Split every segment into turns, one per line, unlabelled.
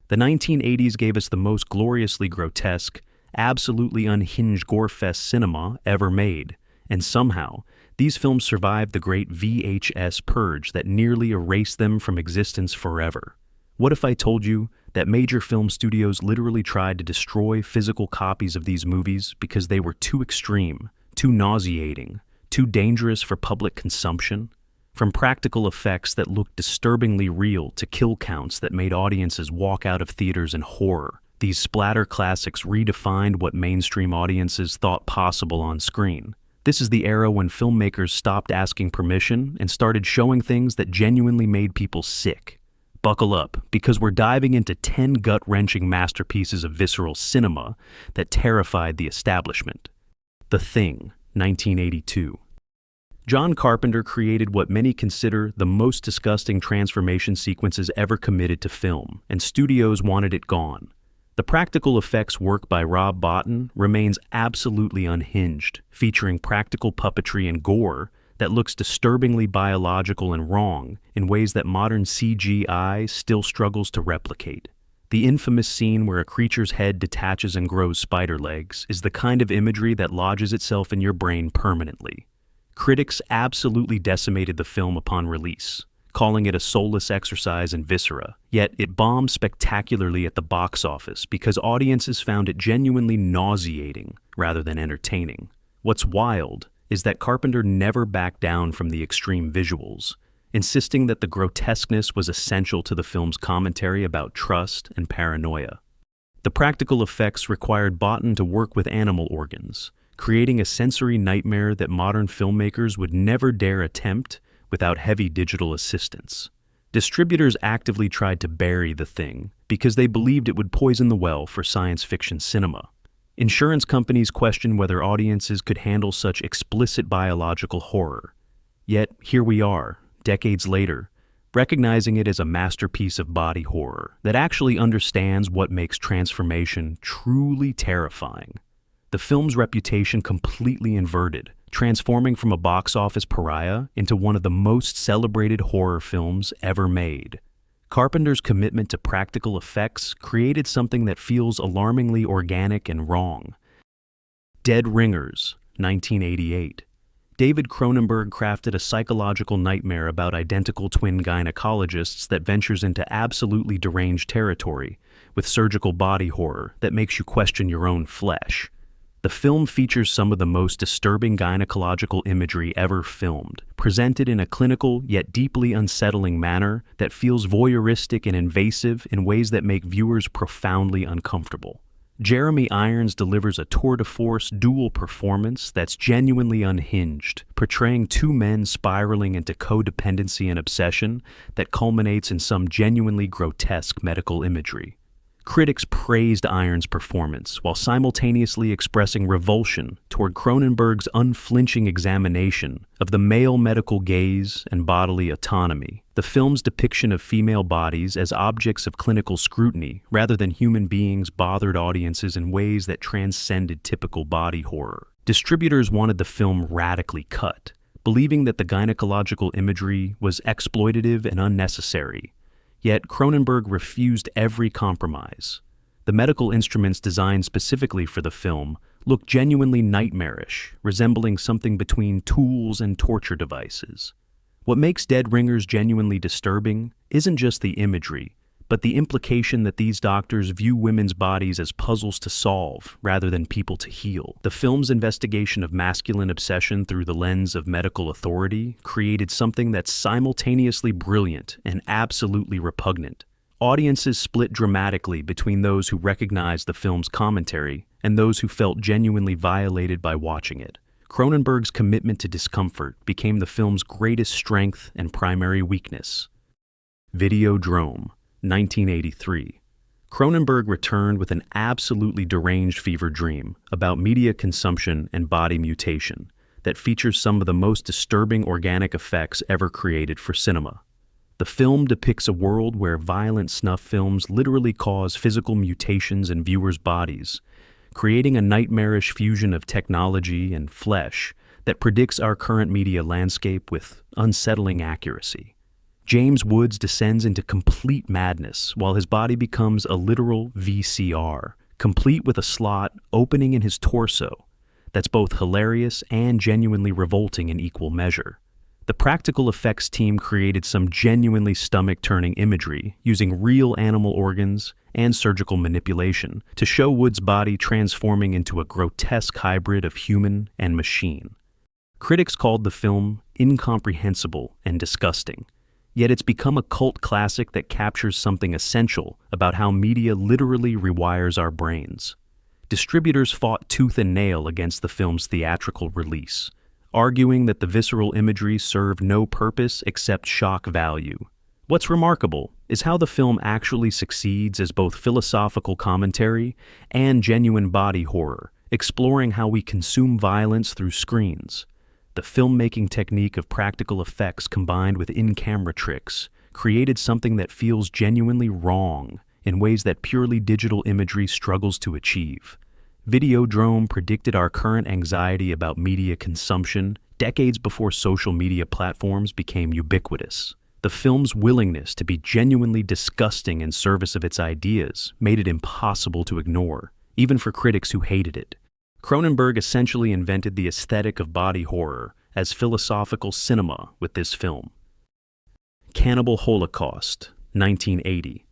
The 1980s gave us the most gloriously grotesque, absolutely unhinged gore-fest cinema ever made, and somehow, these films survived the great VHS purge that nearly erased them from existence forever. What if I told you that major film studios literally tried to destroy physical copies of these movies because they were too extreme, too nauseating, too dangerous for public consumption? From practical effects that looked disturbingly real to kill counts that made audiences walk out of theaters in horror, these splatter classics redefined what mainstream audiences thought possible on screen. This is the era when filmmakers stopped asking permission and started showing things that genuinely made people sick. Buckle up, because we're diving into 10 gut-wrenching masterpieces of visceral cinema that terrified the establishment. The Thing, 1982. John Carpenter created what many consider the most disgusting transformation sequences ever committed to film, and studios wanted it gone. The practical effects work by Rob Bottin remains absolutely unhinged, featuring practical puppetry and gore that looks disturbingly biological and wrong in ways that modern CGI still struggles to replicate. The infamous scene where a creature's head detaches and grows spider legs is the kind of imagery that lodges itself in your brain permanently. Critics absolutely decimated the film upon release, calling it a soulless exercise in viscera, yet it bombed spectacularly at the box office because audiences found it genuinely nauseating rather than entertaining. What's wild is that Carpenter never backed down from the extreme visuals, insisting that the grotesqueness was essential to the film's commentary about trust and paranoia. The practical effects required Bottin to work with animal organs, creating a sensory nightmare that modern filmmakers would never dare attempt without heavy digital assistance. Distributors actively tried to bury The Thing because they believed it would poison the well for science fiction cinema. Insurance companies questioned whether audiences could handle such explicit biological horror. Yet, here we are, decades later, recognizing it as a masterpiece of body horror that actually understands what makes transformation truly terrifying. The film's reputation completely inverted, transforming from a box office pariah into one of the most celebrated horror films ever made. Carpenter's commitment to practical effects created something that feels alarmingly organic and wrong. Dead Ringers, 1988. David Cronenberg crafted a psychological nightmare about identical twin gynecologists that ventures into absolutely deranged territory, with surgical body horror that makes you question your own flesh. The film features some of the most disturbing gynecological imagery ever filmed, presented in a clinical yet deeply unsettling manner that feels voyeuristic and invasive in ways that make viewers profoundly uncomfortable. Jeremy Irons delivers a tour-de-force dual performance that's genuinely unhinged, portraying two men spiraling into codependency and obsession that culminates in some genuinely grotesque medical imagery. Critics praised Irons' performance while simultaneously expressing revulsion toward Cronenberg's unflinching examination of the male medical gaze and bodily autonomy. The film's depiction of female bodies as objects of clinical scrutiny rather than human beings bothered audiences in ways that transcended typical body horror. Distributors wanted the film radically cut, believing that the gynecological imagery was exploitative and unnecessary. Yet Cronenberg refused every compromise. The medical instruments designed specifically for the film look genuinely nightmarish, resembling something between tools and torture devices. What makes Dead Ringers genuinely disturbing isn't just the imagery, but the implication that these doctors view women's bodies as puzzles to solve rather than people to heal. The film's investigation of masculine obsession through the lens of medical authority created something that's simultaneously brilliant and absolutely repugnant. Audiences split dramatically between those who recognized the film's commentary and those who felt genuinely violated by watching it. Cronenberg's commitment to discomfort became the film's greatest strength and primary weakness. Videodrome, 1983. Cronenberg returned with an absolutely deranged fever dream about media consumption and body mutation that features some of the most disturbing organic effects ever created for cinema. The film depicts a world where violent snuff films literally cause physical mutations in viewers' bodies, creating a nightmarish fusion of technology and flesh that predicts our current media landscape with unsettling accuracy. James Woods descends into complete madness while his body becomes a literal VCR, complete with a slot opening in his torso that's both hilarious and genuinely revolting in equal measure. The practical effects team created some genuinely stomach-turning imagery using real animal organs and surgical manipulation to show Wood's body transforming into a grotesque hybrid of human and machine. Critics called the film incomprehensible and disgusting, yet it's become a cult classic that captures something essential about how media literally rewires our brains. Distributors fought tooth and nail against the film's theatrical release, arguing that the visceral imagery served no purpose except shock value. What's remarkable is how the film actually succeeds as both philosophical commentary and genuine body horror, exploring how we consume violence through screens. The filmmaking technique of practical effects combined with in-camera tricks created something that feels genuinely wrong in ways that purely digital imagery struggles to achieve. Videodrome predicted our current anxiety about media consumption decades before social media platforms became ubiquitous. The film's willingness to be genuinely disgusting in service of its ideas made it impossible to ignore, even for critics who hated it. Cronenberg essentially invented the aesthetic of body horror as philosophical cinema with this film. Cannibal Holocaust, 1980.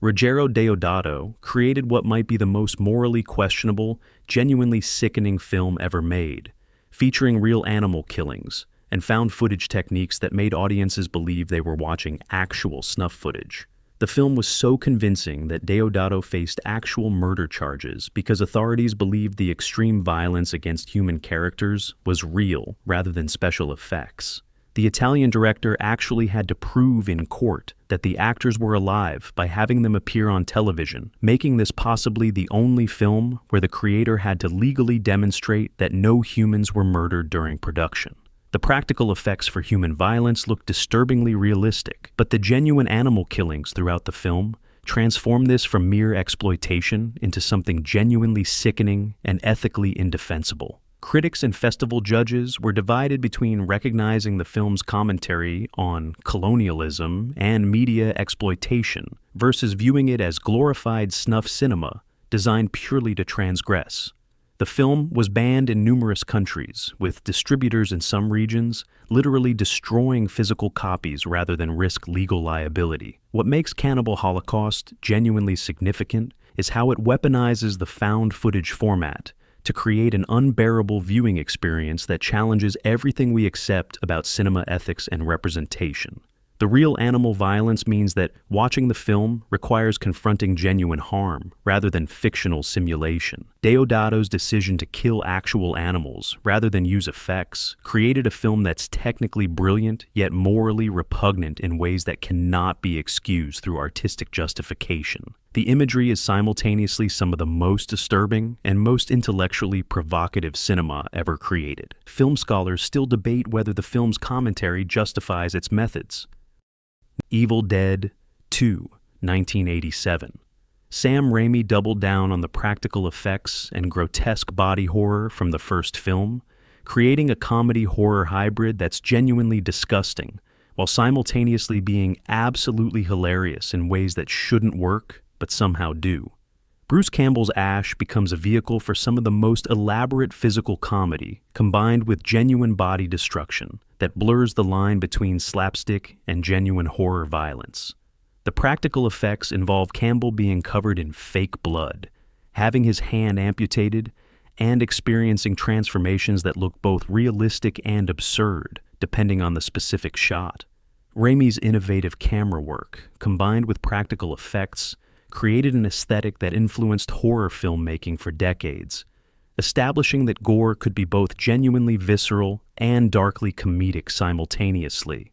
Ruggero Deodato created what might be the most morally questionable, genuinely sickening film ever made, featuring real animal killings and found footage techniques that made audiences believe they were watching actual snuff footage. The film was so convincing that Deodato faced actual murder charges because authorities believed the extreme violence against human characters was real rather than special effects. The Italian director actually had to prove in court that the actors were alive by having them appear on television, making this possibly the only film where the creator had to legally demonstrate that no humans were murdered during production. The practical effects for human violence looked disturbingly realistic, but the genuine animal killings throughout the film transformed this from mere exploitation into something genuinely sickening and ethically indefensible. Critics and festival judges were divided between recognizing the film's commentary on colonialism and media exploitation versus viewing it as glorified snuff cinema designed purely to transgress. The film was banned in numerous countries, with distributors in some regions literally destroying physical copies rather than risk legal liability. What makes Cannibal Holocaust genuinely significant is how it weaponizes the found footage format to create an unbearable viewing experience that challenges everything we accept about cinema ethics and representation. The real animal violence means that watching the film requires confronting genuine harm rather than fictional simulation. Deodato's decision to kill actual animals rather than use effects created a film that's technically brilliant yet morally repugnant in ways that cannot be excused through artistic justification. The imagery is simultaneously some of the most disturbing and most intellectually provocative cinema ever created. Film scholars still debate whether the film's commentary justifies its methods. Evil Dead 2, 1987. Sam Raimi doubled down on the practical effects and grotesque body horror from the first film, creating a comedy horror hybrid that's genuinely disgusting, while simultaneously being absolutely hilarious in ways that shouldn't work, but somehow do. Bruce Campbell's Ash becomes a vehicle for some of the most elaborate physical comedy, combined with genuine body destruction that blurs the line between slapstick and genuine horror violence. The practical effects involve Campbell being covered in fake blood, having his hand amputated, and experiencing transformations that look both realistic and absurd, depending on the specific shot. Raimi's innovative camera work, combined with practical effects, created an aesthetic that influenced horror filmmaking for decades, establishing that gore could be both genuinely visceral and darkly comedic simultaneously.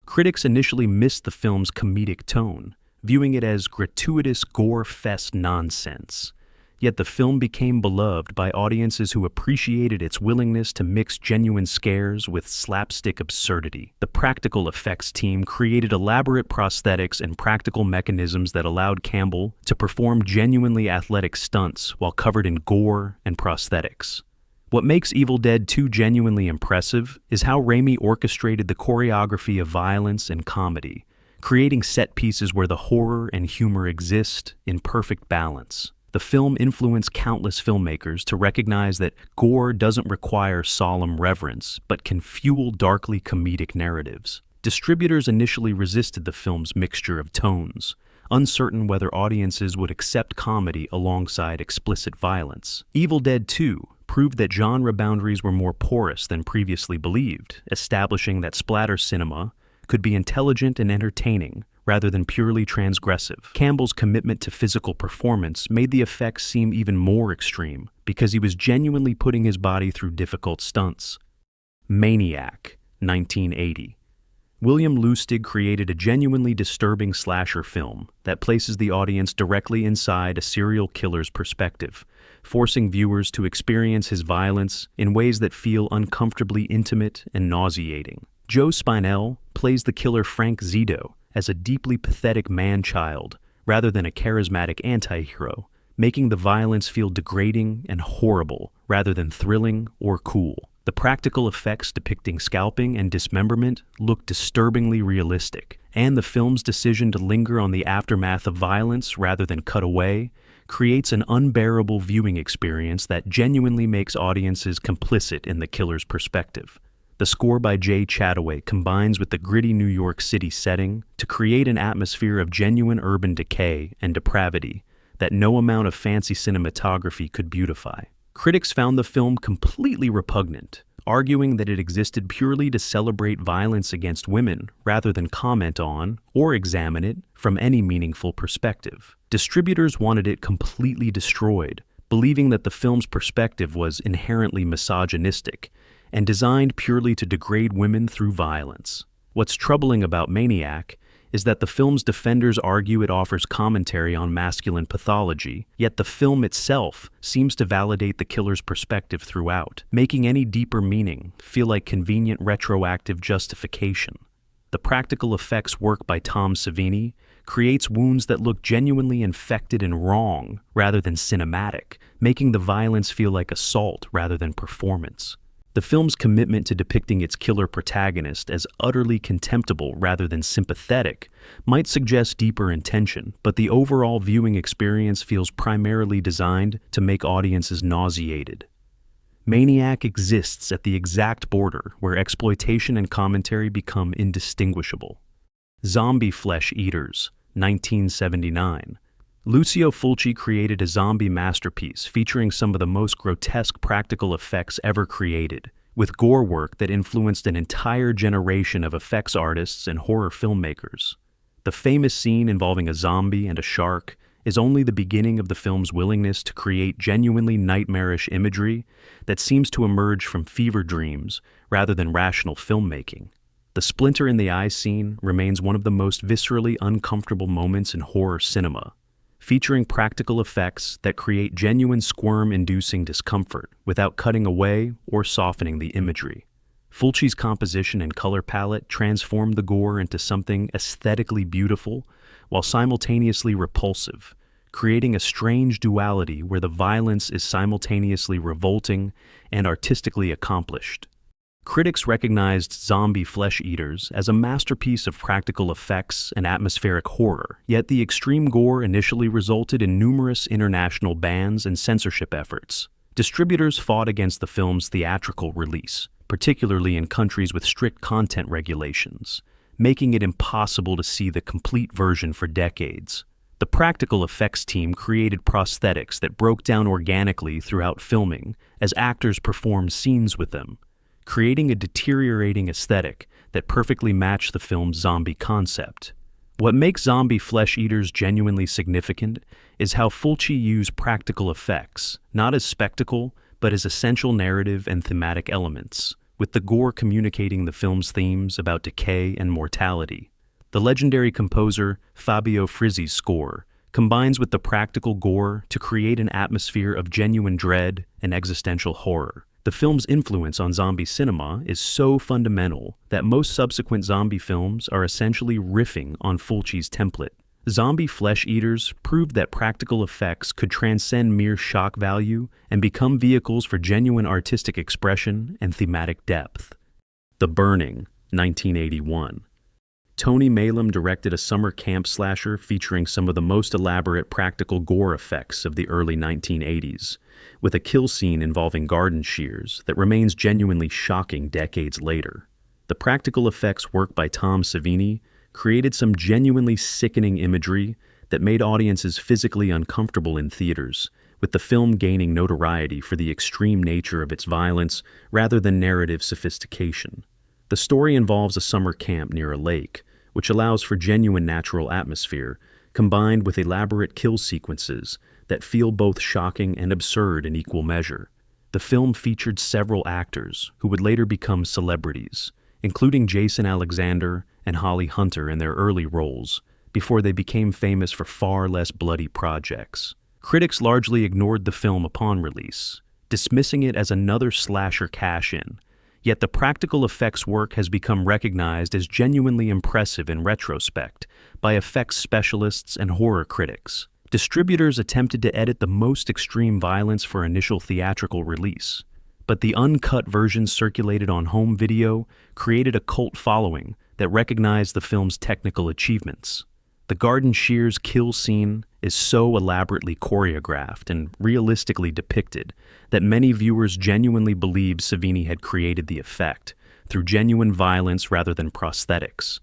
Critics initially missed the film's comedic tone, viewing it as gratuitous gore-fest nonsense. Yet the film became beloved by audiences who appreciated its willingness to mix genuine scares with slapstick absurdity. The practical effects team created elaborate prosthetics and practical mechanisms that allowed Campbell to perform genuinely athletic stunts while covered in gore and prosthetics. What makes Evil Dead 2 genuinely impressive is how Raimi orchestrated the choreography of violence and comedy, creating set pieces where the horror and humor exist in perfect balance. The film influenced countless filmmakers to recognize that gore doesn't require solemn reverence, but can fuel darkly comedic narratives. Distributors initially resisted the film's mixture of tones, uncertain whether audiences would accept comedy alongside explicit violence. Evil Dead 2 proved that genre boundaries were more porous than previously believed, establishing that splatter cinema could be intelligent and entertaining rather than purely transgressive. Campbell's commitment to physical performance made the effects seem even more extreme because he was genuinely putting his body through difficult stunts. Maniac, 1980. William Lustig created a genuinely disturbing slasher film that places the audience directly inside a serial killer's perspective, forcing viewers to experience his violence in ways that feel uncomfortably intimate and nauseating. Joe Spinell plays the killer Frank Zito as a deeply pathetic man-child rather than a charismatic anti-hero, making the violence feel degrading and horrible rather than thrilling or cool. The practical effects depicting scalping and dismemberment look disturbingly realistic, and the film's decision to linger on the aftermath of violence rather than cut away creates an unbearable viewing experience that genuinely makes audiences complicit in the killer's perspective. The score by Jay Chataway combines with the gritty New York City setting to create an atmosphere of genuine urban decay and depravity that no amount of fancy cinematography could beautify. Critics found the film completely repugnant, arguing that it existed purely to celebrate violence against women rather than comment on or examine it from any meaningful perspective. Distributors wanted it completely destroyed, believing that the film's perspective was inherently misogynistic and designed purely to degrade women through violence. What's troubling about Maniac is that the film's defenders argue it offers commentary on masculine pathology, yet the film itself seems to validate the killer's perspective throughout, making any deeper meaning feel like convenient retroactive justification. The practical effects work by Tom Savini creates wounds that look genuinely infected and wrong rather than cinematic, making the violence feel like assault rather than performance. The film's commitment to depicting its killer protagonist as utterly contemptible rather than sympathetic might suggest deeper intention, but the overall viewing experience feels primarily designed to make audiences nauseated. Maniac exists at the exact border where exploitation and commentary become indistinguishable. Zombie Flesh Eaters, 1979. Lucio Fulci created a zombie masterpiece featuring some of the most grotesque practical effects ever created, with gore work that influenced an entire generation of effects artists and horror filmmakers. The famous scene involving a zombie and a shark is only the beginning of the film's willingness to create genuinely nightmarish imagery that seems to emerge from fever dreams rather than rational filmmaking. The splinter in the eye scene remains one of the most viscerally uncomfortable moments in horror cinema, featuring practical effects that create genuine squirm-inducing discomfort without cutting away or softening the imagery. Fulci's composition and color palette transformed the gore into something aesthetically beautiful while simultaneously repulsive, creating a strange duality where the violence is simultaneously revolting and artistically accomplished. Critics recognized Zombie Flesh Eaters as a masterpiece of practical effects and atmospheric horror, yet the extreme gore initially resulted in numerous international bans and censorship efforts. Distributors fought against the film's theatrical release, particularly in countries with strict content regulations, making it impossible to see the complete version for decades. The practical effects team created prosthetics that broke down organically throughout filming as actors performed scenes with them, creating a deteriorating aesthetic that perfectly matched the film's zombie concept. What makes Zombie Flesh Eaters genuinely significant is how Fulci used practical effects, not as spectacle, but as essential narrative and thematic elements, with the gore communicating the film's themes about decay and mortality. The legendary composer Fabio Frizzi's score combines with the practical gore to create an atmosphere of genuine dread and existential horror. The film's influence on zombie cinema is so fundamental that most subsequent zombie films are essentially riffing on Fulci's template. Zombie Flesh Eaters proved that practical effects could transcend mere shock value and become vehicles for genuine artistic expression and thematic depth. The Burning, 1981. Tony Maylam directed a summer camp slasher featuring some of the most elaborate practical gore effects of the early 1980s, with a kill scene involving garden shears that remains genuinely shocking decades later. The practical effects work by Tom Savini created some genuinely sickening imagery that made audiences physically uncomfortable in theaters, with the film gaining notoriety for the extreme nature of its violence rather than narrative sophistication. The story involves a summer camp near a lake, which allows for genuine natural atmosphere, combined with elaborate kill sequences that feel both shocking and absurd in equal measure. The film featured several actors who would later become celebrities, including Jason Alexander and Holly Hunter in their early roles, before they became famous for far less bloody projects. Critics largely ignored the film upon release, dismissing it as another slasher cash-in. Yet the practical effects work has become recognized as genuinely impressive in retrospect by effects specialists and horror critics. Distributors attempted to edit the most extreme violence for initial theatrical release, but the uncut version circulated on home video created a cult following that recognized the film's technical achievements. The garden shears kill scene is so elaborately choreographed and realistically depicted that many viewers genuinely believed Savini had created the effect through genuine violence rather than prosthetics.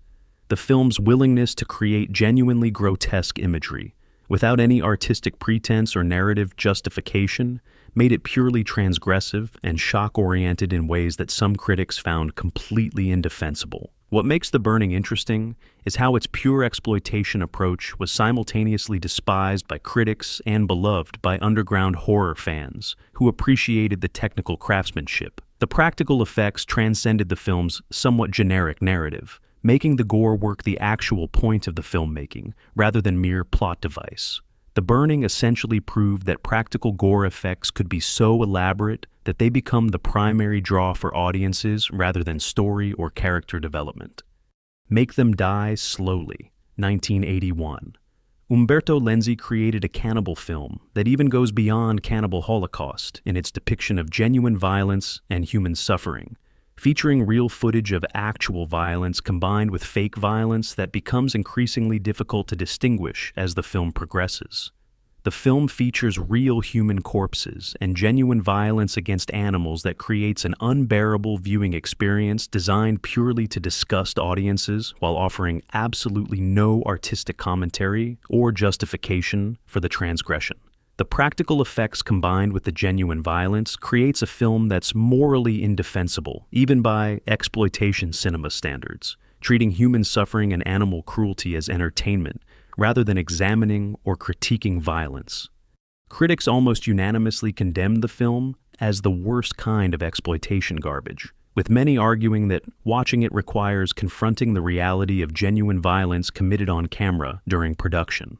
The film's willingness to create genuinely grotesque imagery without any artistic pretense or narrative justification made it purely transgressive and shock-oriented in ways that some critics found completely indefensible. What makes The Burning interesting is how its pure exploitation approach was simultaneously despised by critics and beloved by underground horror fans who appreciated the technical craftsmanship. The practical effects transcended the film's somewhat generic narrative, making the gore work the actual point of the filmmaking rather than mere plot device. The Burning essentially proved that practical gore effects could be so elaborate that they become the primary draw for audiences rather than story or character development. Make Them Die Slowly, 1981. Umberto Lenzi created a cannibal film that even goes beyond Cannibal Holocaust in its depiction of genuine violence and human suffering, featuring real footage of actual violence combined with fake violence that becomes increasingly difficult to distinguish as the film progresses. The film features real human corpses and genuine violence against animals that creates an unbearable viewing experience designed purely to disgust audiences while offering absolutely no artistic commentary or justification for the transgression. The practical effects combined with the genuine violence creates a film that's morally indefensible, even by exploitation cinema standards, treating human suffering and animal cruelty as entertainment rather than examining or critiquing violence. Critics almost unanimously condemned the film as the worst kind of exploitation garbage, with many arguing that watching it requires confronting the reality of genuine violence committed on camera during production.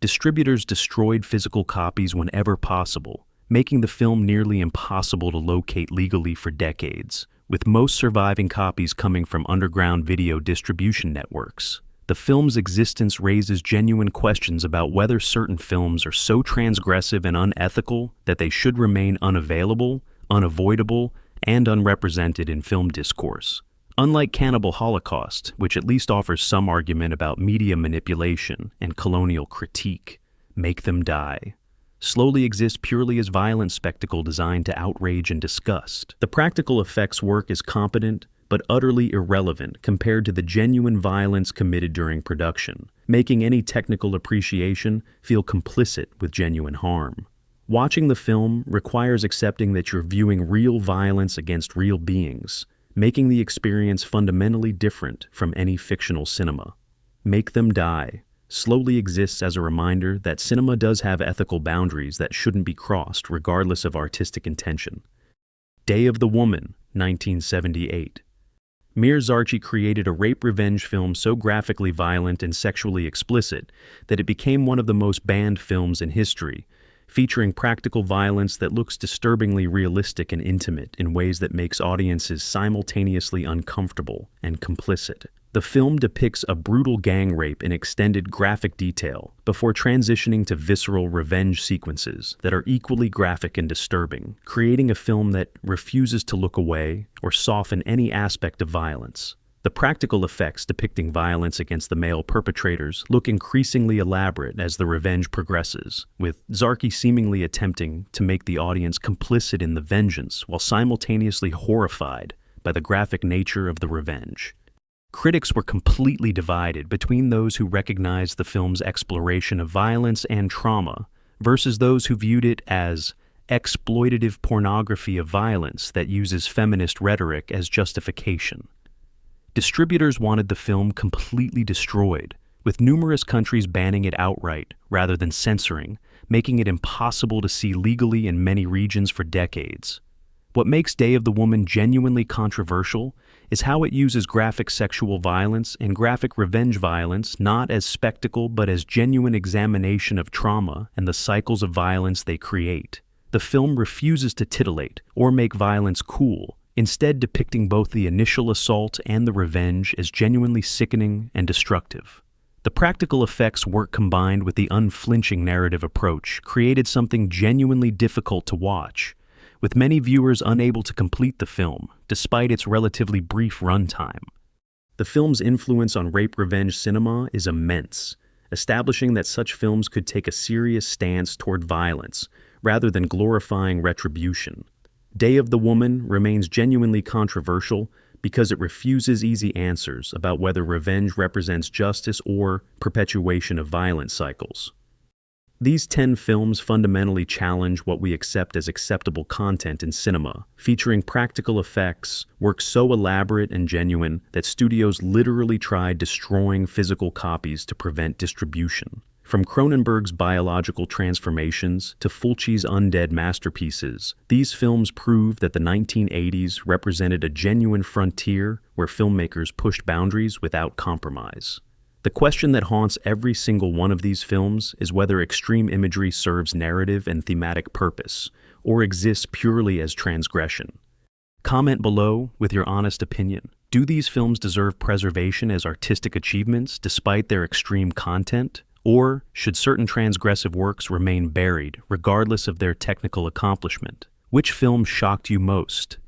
Distributors destroyed physical copies whenever possible, making the film nearly impossible to locate legally for decades, with most surviving copies coming from underground video distribution networks. The film's existence raises genuine questions about whether certain films are so transgressive and unethical that they should remain unavailable, unavoidable, and unrepresented in film discourse. Unlike Cannibal Holocaust, which at least offers some argument about media manipulation and colonial critique, Make Them Die slowly exists purely as violent spectacle designed to outrage and disgust. The practical effects work is competent, but utterly irrelevant compared to the genuine violence committed during production, making any technical appreciation feel complicit with genuine harm. Watching the film requires accepting that you're viewing real violence against real beings, making the experience fundamentally different from any fictional cinema. Make Them Die slowly exists as a reminder that cinema does have ethical boundaries that shouldn't be crossed regardless of artistic intention. Day of the Woman, 1978. Mir Zarchi created a rape revenge film so graphically violent and sexually explicit that it became one of the most banned films in history, featuring practical violence that looks disturbingly realistic and intimate in ways that makes audiences simultaneously uncomfortable and complicit. The film depicts a brutal gang rape in extended graphic detail before transitioning to visceral revenge sequences that are equally graphic and disturbing, creating a film that refuses to look away or soften any aspect of violence. The practical effects depicting violence against the male perpetrators look increasingly elaborate as the revenge progresses, with Zarki seemingly attempting to make the audience complicit in the vengeance while simultaneously horrified by the graphic nature of the revenge. Critics were completely divided between those who recognized the film's exploration of violence and trauma versus those who viewed it as exploitative pornography of violence that uses feminist rhetoric as justification. Distributors wanted the film completely destroyed, with numerous countries banning it outright rather than censoring, making it impossible to see legally in many regions for decades. What makes Day of the Woman genuinely controversial is how it uses graphic sexual violence and graphic revenge violence not as spectacle but as genuine examination of trauma and the cycles of violence they create. The film refuses to titillate or make violence cool, instead depicting both the initial assault and the revenge as genuinely sickening and destructive. The practical effects work combined with the unflinching narrative approach created something genuinely difficult to watch, with many viewers unable to complete the film, despite its relatively brief runtime. The film's influence on rape revenge cinema is immense, establishing that such films could take a serious stance toward violence, rather than glorifying retribution. Day of the Woman remains genuinely controversial because it refuses easy answers about whether revenge represents justice or perpetuation of violent cycles. These 10 films fundamentally challenge what we accept as acceptable content in cinema, featuring practical effects, work so elaborate and genuine that studios literally tried destroying physical copies to prevent distribution. From Cronenberg's biological transformations to Fulci's undead masterpieces, these films prove that the 1980s represented a genuine frontier where filmmakers pushed boundaries without compromise. The question that haunts every single one of these films is whether extreme imagery serves narrative and thematic purpose, or exists purely as transgression. Comment below with your honest opinion. Do these films deserve preservation as artistic achievements despite their extreme content? Or should certain transgressive works remain buried regardless of their technical accomplishment? Which film shocked you most?